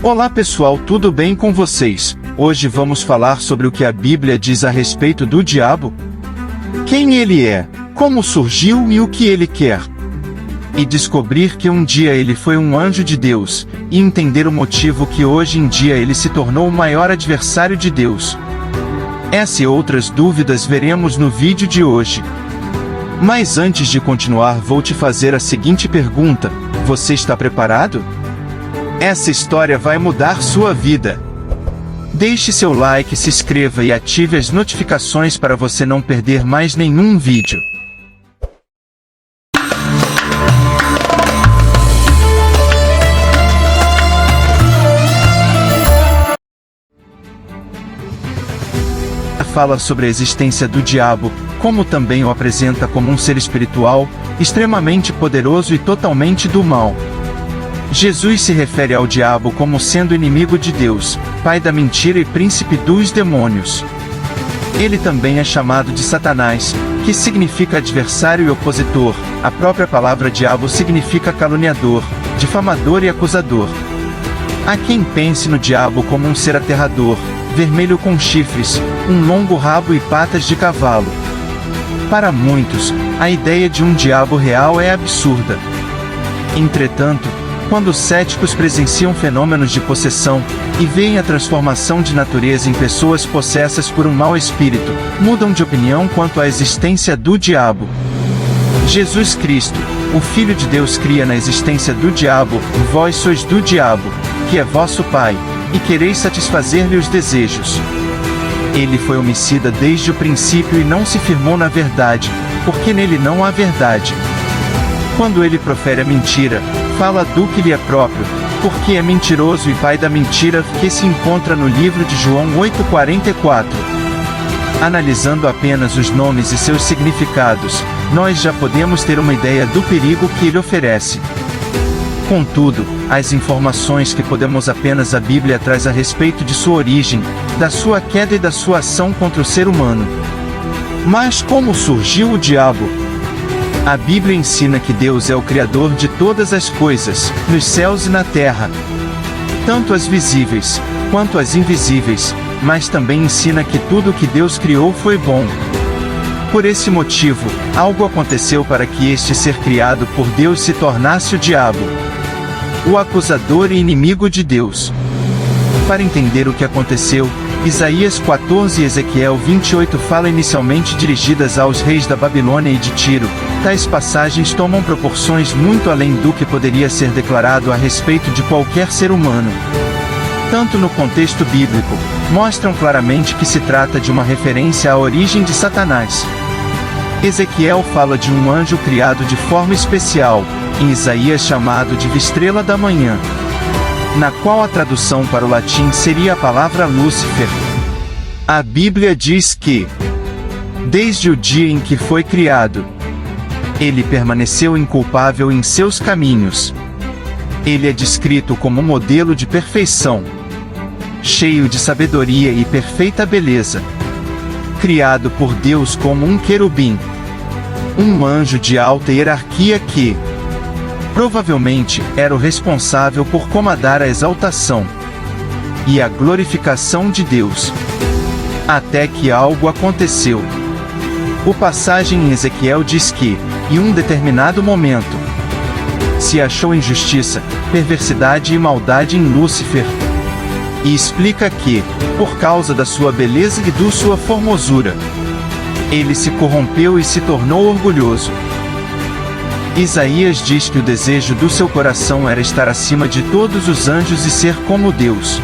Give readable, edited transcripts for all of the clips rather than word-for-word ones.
Olá pessoal, tudo bem com vocês? Hoje vamos falar sobre o que a Bíblia diz a respeito do diabo. Quem ele é, como surgiu e o que ele quer. E descobrir que um dia ele foi um anjo de Deus, e entender o motivo que hoje em dia ele se tornou o maior adversário de Deus. Essa e outras dúvidas veremos no vídeo de hoje. Mas antes de continuar, vou te fazer a seguinte pergunta: você está preparado? Essa história vai mudar sua vida. Deixe seu like, se inscreva e ative as notificações para você não perder mais nenhum vídeo. Fala sobre a existência do diabo, como também o apresenta como um ser espiritual, extremamente poderoso e totalmente do mal. Jesus se refere ao diabo como sendo inimigo de Deus, pai da mentira e príncipe dos demônios. Ele também é chamado de Satanás, que significa adversário e opositor. A própria palavra diabo significa caluniador, difamador e acusador. Há quem pense no diabo como um ser aterrador, vermelho com chifres, um longo rabo e patas de cavalo. Para muitos, a ideia de um diabo real é absurda. Entretanto, quando os céticos presenciam fenômenos de possessão, e veem a transformação de natureza em pessoas possessas por um mau espírito, mudam de opinião quanto à existência do diabo. Jesus Cristo, o Filho de Deus, cria na existência do diabo: vós sois do diabo, que é vosso pai, e quereis satisfazer-lhe os desejos. Ele foi homicida desde o princípio e não se firmou na verdade, porque nele não há verdade. Quando ele profere a mentira, fala do que lhe é próprio, porque é mentiroso e pai da mentira, que se encontra no livro de João 8,44. Analisando apenas os nomes e seus significados, nós já podemos ter uma ideia do perigo que ele oferece. Contudo, as informações que podemos apenas a Bíblia traz a respeito de sua origem, da sua queda e da sua ação contra o ser humano. Mas como surgiu o diabo? A Bíblia ensina que Deus é o Criador de todas as coisas, nos céus e na terra, tanto as visíveis, quanto as invisíveis, mas também ensina que tudo o que Deus criou foi bom. Por esse motivo, algo aconteceu para que este ser criado por Deus se tornasse o diabo, o acusador e inimigo de Deus. Para entender o que aconteceu, Isaías 14 e Ezequiel 28 fala inicialmente dirigidas aos reis da Babilônia e de Tiro. Tais passagens tomam proporções muito além do que poderia ser declarado a respeito de qualquer ser humano. Tanto no contexto bíblico, mostram claramente que se trata de uma referência à origem de Satanás. Ezequiel fala de um anjo criado de forma especial, em Isaías chamado de estrela da manhã, na qual a tradução para o latim seria a palavra Lúcifer. A Bíblia diz que, desde o dia em que foi criado, ele permaneceu inculpável em seus caminhos. Ele é descrito como um modelo de perfeição, cheio de sabedoria e perfeita beleza, criado por Deus como um querubim, um anjo de alta hierarquia que, provavelmente, era o responsável por comandar a exaltação e a glorificação de Deus. Até que algo aconteceu. O passagem em Ezequiel diz que, em um determinado momento, se achou injustiça, perversidade e maldade em Lúcifer. E explica que, por causa da sua beleza e da sua formosura, ele se corrompeu e se tornou orgulhoso. Isaías diz que o desejo do seu coração era estar acima de todos os anjos e ser como Deus.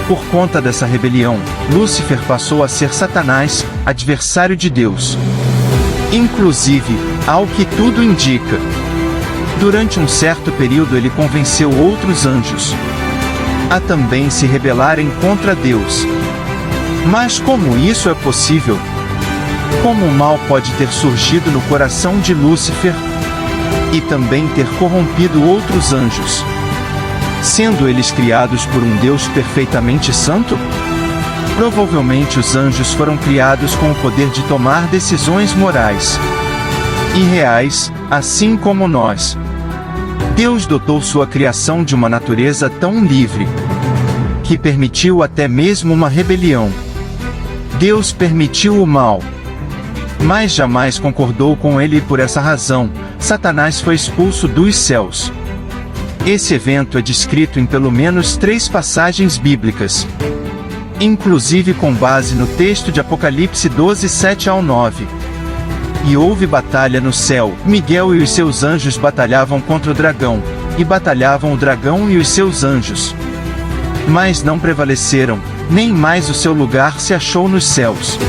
Por conta dessa rebelião, Lúcifer passou a ser Satanás, adversário de Deus. Inclusive, ao que tudo indica, durante um certo período ele convenceu outros anjos a também se rebelarem contra Deus. Mas como isso é possível? Como o mal pode ter surgido no coração de Lúcifer e também ter corrompido outros anjos, sendo eles criados por um Deus perfeitamente santo? Provavelmente os anjos foram criados com o poder de tomar decisões morais e reais, assim como nós. Deus dotou sua criação de uma natureza tão livre que permitiu até mesmo uma rebelião. Deus permitiu o mal, mas jamais concordou com ele, e por essa razão, Satanás foi expulso dos céus. Esse evento é descrito em pelo menos 3 passagens bíblicas, inclusive com base no texto de Apocalipse 12, 7 ao 9. E houve batalha no céu. Miguel e os seus anjos batalhavam contra o dragão, e batalhavam o dragão e os seus anjos. Mas não prevaleceram, nem mais o seu lugar se achou nos céus.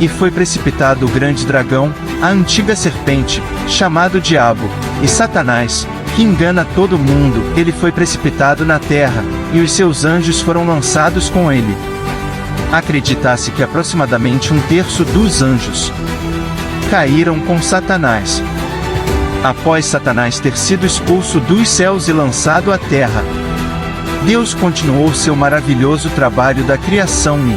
E foi precipitado o grande dragão, a antiga serpente, chamado Diabo, e Satanás, que engana todo mundo. Ele foi precipitado na terra, e os seus anjos foram lançados com ele. Acredita-se que aproximadamente 1/3 dos anjos caíram com Satanás. Após Satanás ter sido expulso dos céus e lançado à terra, Deus continuou seu maravilhoso trabalho da criação e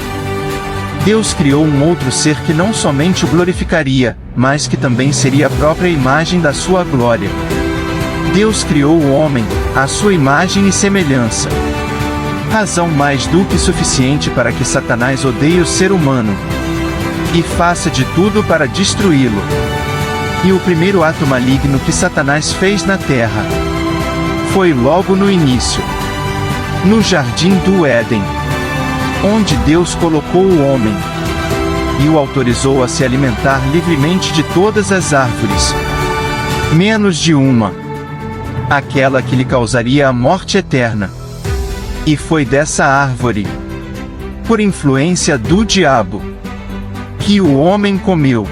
Deus criou um outro ser que não somente o glorificaria, mas que também seria a própria imagem da sua glória. Deus criou o homem, à sua imagem e semelhança. Razão mais do que suficiente para que Satanás odeie o ser humano e faça de tudo para destruí-lo. E o primeiro ato maligno que Satanás fez na terra foi logo no início, no jardim do Éden, onde Deus colocou o homem e o autorizou a se alimentar livremente de todas as árvores, menos de uma, aquela que lhe causaria a morte eterna. E foi dessa árvore, por influência do diabo, que o homem comeu.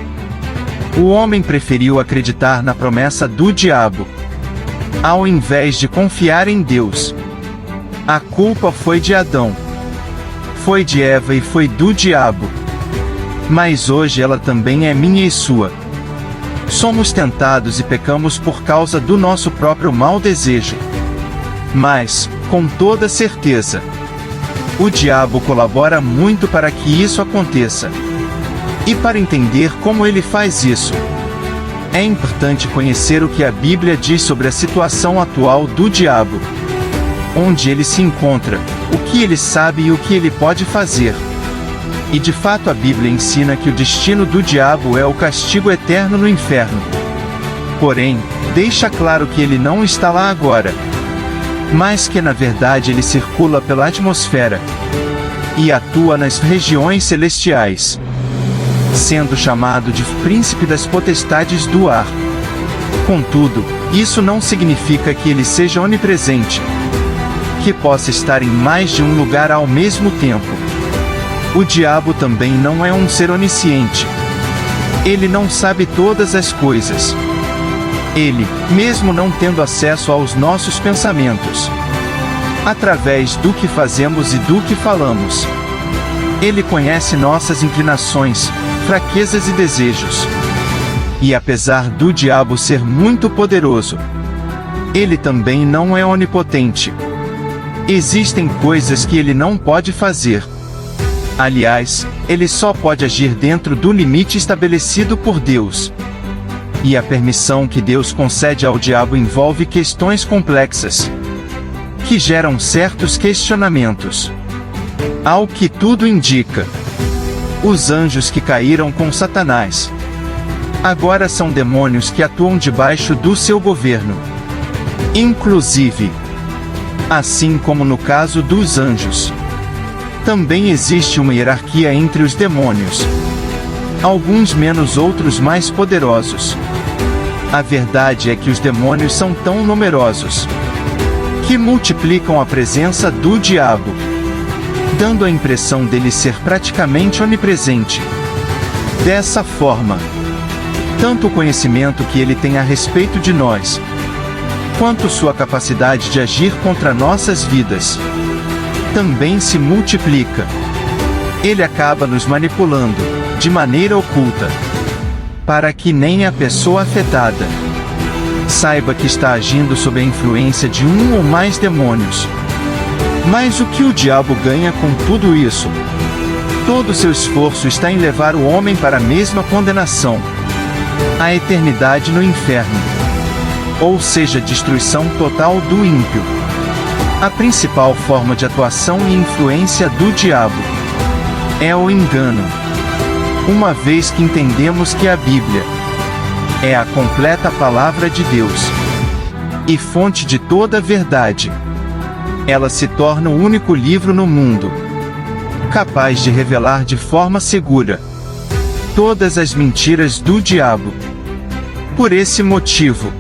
O homem preferiu acreditar na promessa do diabo, ao invés de confiar em Deus. A culpa foi de Adão, foi de Eva e foi do diabo. Mas hoje ela também é minha e sua. Somos tentados e pecamos por causa do nosso próprio mau desejo. Mas, com toda certeza, o diabo colabora muito para que isso aconteça. E para entender como ele faz isso, é importante conhecer o que a Bíblia diz sobre a situação atual do diabo, onde ele se encontra, o que ele sabe e o que ele pode fazer. E de fato a Bíblia ensina que o destino do diabo é o castigo eterno no inferno. Porém, deixa claro que ele não está lá agora, mas que na verdade ele circula pela atmosfera e atua nas regiões celestiais, sendo chamado de príncipe das potestades do ar. Contudo, isso não significa que ele seja onipresente, que possa estar em mais de um lugar ao mesmo tempo. O diabo também não é um ser onisciente. Ele não sabe todas as coisas. Ele, mesmo não tendo acesso aos nossos pensamentos, através do que fazemos e do que falamos, ele conhece nossas inclinações, fraquezas e desejos. E apesar do diabo ser muito poderoso, ele também não é onipotente. Existem coisas que ele não pode fazer. Aliás, ele só pode agir dentro do limite estabelecido por Deus. E a permissão que Deus concede ao diabo envolve questões complexas, que geram certos questionamentos. Ao que tudo indica, os anjos que caíram com Satanás agora são demônios que atuam debaixo do seu governo. Inclusive, assim como no caso dos anjos, também existe uma hierarquia entre os demônios. Alguns menos, outros mais poderosos. A verdade é que os demônios são tão numerosos que multiplicam a presença do diabo, dando a impressão dele ser praticamente onipresente. Dessa forma, tanto o conhecimento que ele tem a respeito de nós, quanto sua capacidade de agir contra nossas vidas, também se multiplica. Ele acaba nos manipulando, de maneira oculta, para que nem a pessoa afetada saiba que está agindo sob a influência de um ou mais demônios. Mas o que o diabo ganha com tudo isso? Todo seu esforço está em levar o homem para a mesma condenação, a eternidade no inferno. ou seja, destruição total do ímpio. A principal forma de atuação e influência do diabo é o engano. Uma vez que entendemos que a Bíblia é a completa palavra de Deus e fonte de toda a verdade, ela se torna o único livro no mundo capaz de revelar de forma segura todas as mentiras do diabo. Por esse motivo,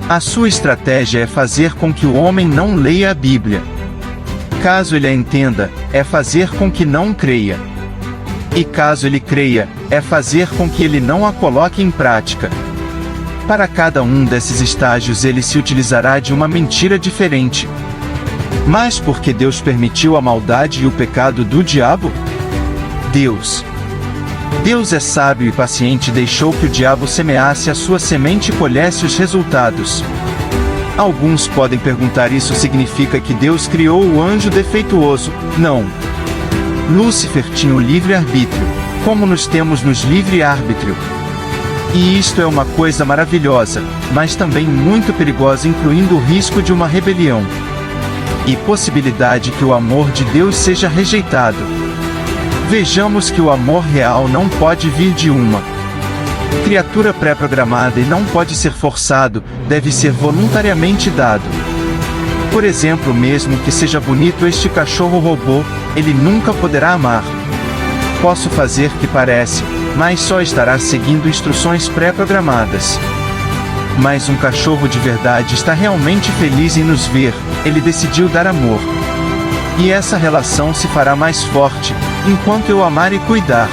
a sua estratégia é fazer com que o homem não leia a Bíblia. Caso ele a entenda, é fazer com que não creia. E caso ele creia, é fazer com que ele não a coloque em prática. Para cada um desses estágios ele se utilizará de uma mentira diferente. Mas por que Deus permitiu a maldade e o pecado do diabo? Deus é sábio e paciente e deixou que o diabo semeasse a sua semente e colhesse os resultados. Alguns podem perguntar: isso significa que Deus criou o anjo defeituoso? Não. Lúcifer tinha o livre-arbítrio, como nós temos nos livre-arbítrio. E isto é uma coisa maravilhosa, mas também muito perigosa, incluindo o risco de uma rebelião e possibilidade que o amor de Deus seja rejeitado. Vejamos que o amor real não pode vir de uma criatura pré-programada e não pode ser forçado, deve ser voluntariamente dado. Por exemplo, mesmo que seja bonito este cachorro robô, ele nunca poderá amar. Posso fazer que parece, mas só estará seguindo instruções pré-programadas. Mas um cachorro de verdade está realmente feliz em nos ver, ele decidiu dar amor. E essa relação se fará mais forte, enquanto eu amar e cuidar.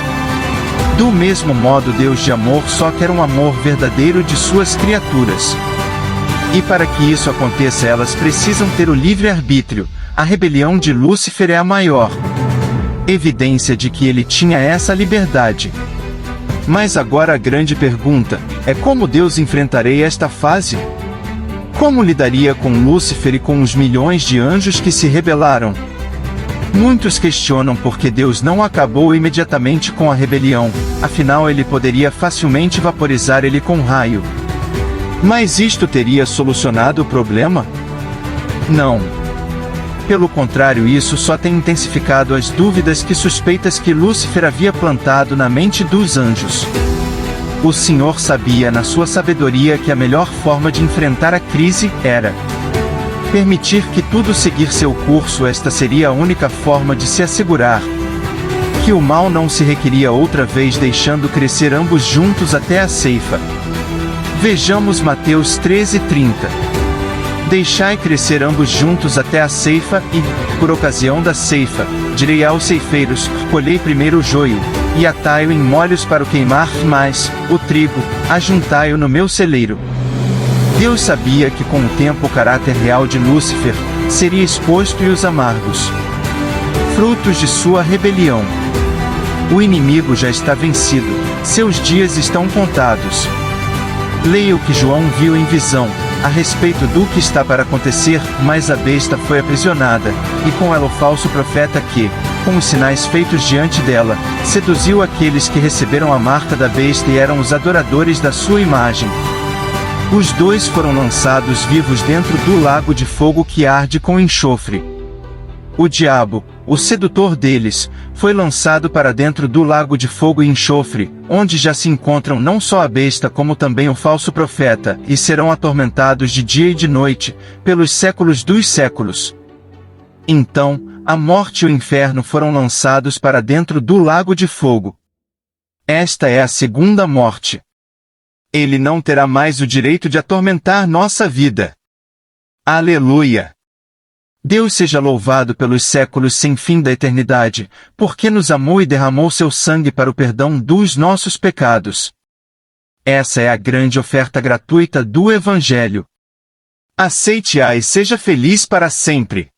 Do mesmo modo, Deus de amor só quer um amor verdadeiro de suas criaturas. E para que isso aconteça, elas precisam ter o livre-arbítrio. A rebelião de Lúcifer é a maior evidência de que ele tinha essa liberdade. Mas agora a grande pergunta é: como Deus enfrentarei esta fase? Como lidaria com Lúcifer e com os milhões de anjos que se rebelaram? Muitos questionam por que Deus não acabou imediatamente com a rebelião, afinal ele poderia facilmente vaporizar ele com raio. Mas isto teria solucionado o problema? Não. Pelo contrário, isso só tem intensificado as dúvidas e suspeitas que Lúcifer havia plantado na mente dos anjos. O Senhor sabia na sua sabedoria que a melhor forma de enfrentar a crise era permitir que tudo seguir seu curso. Esta seria a única forma de se assegurar que o mal não se requeria outra vez, deixando crescer ambos juntos até a ceifa. Vejamos Mateus 13:30. Deixai crescer ambos juntos até a ceifa, e, por ocasião da ceifa, direi aos ceifeiros: colhei primeiro o joio, e atai-o em molhos para o queimar, mas o trigo, ajuntai-o no meu celeiro. Deus sabia que com o tempo o caráter real de Lúcifer seria exposto e os amargos frutos de sua rebelião. O inimigo já está vencido, seus dias estão contados. Leia o que João viu em visão a respeito do que está para acontecer, mas a besta foi aprisionada, e com ela o falso profeta que, com os sinais feitos diante dela, seduziu aqueles que receberam a marca da besta e eram os adoradores da sua imagem. Os dois foram lançados vivos dentro do lago de fogo que arde com enxofre. O diabo, o sedutor deles, foi lançado para dentro do lago de fogo e enxofre, onde já se encontram não só a besta como também o falso profeta, e serão atormentados de dia e de noite, pelos séculos dos séculos. Então, a morte e o inferno foram lançados para dentro do lago de fogo. Esta é a segunda morte. Ele não terá mais o direito de atormentar nossa vida. Aleluia! Deus seja louvado pelos séculos sem fim da eternidade, porque nos amou e derramou seu sangue para o perdão dos nossos pecados. Essa é a grande oferta gratuita do Evangelho. Aceite-a e seja feliz para sempre.